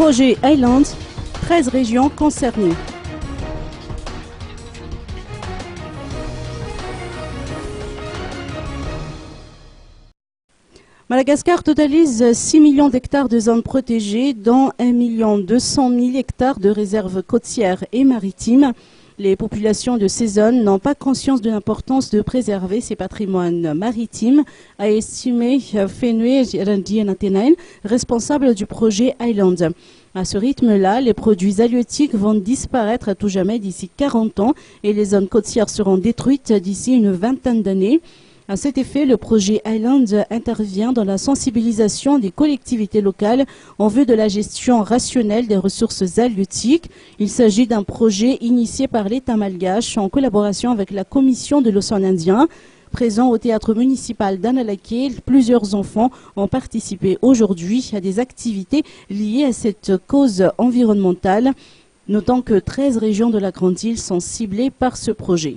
Projet Island, 13 régions concernées. Madagascar totalise 6 millions d'hectares de zones protégées, dont 1 200 000 hectares de réserves côtières et maritimes. Les populations de ces zones n'ont pas conscience de l'importance de préserver ces patrimoines maritimes, a estimé Fenwe Randianatenain, responsable du projet Island. À ce rythme-là, les produits halieutiques vont disparaître à tout jamais d'ici 40 ans et les zones côtières seront détruites d'ici une vingtaine d'années. À cet effet, le projet Island intervient dans la sensibilisation des collectivités locales en vue de la gestion rationnelle des ressources halieutiques. Il s'agit d'un projet initié par l'État malgache en collaboration avec la Commission de l'océan Indien. Présent au théâtre municipal d'Analaké, plusieurs enfants ont participé aujourd'hui à des activités liées à cette cause environnementale, notant que 13 régions de la Grande Île sont ciblées par ce projet.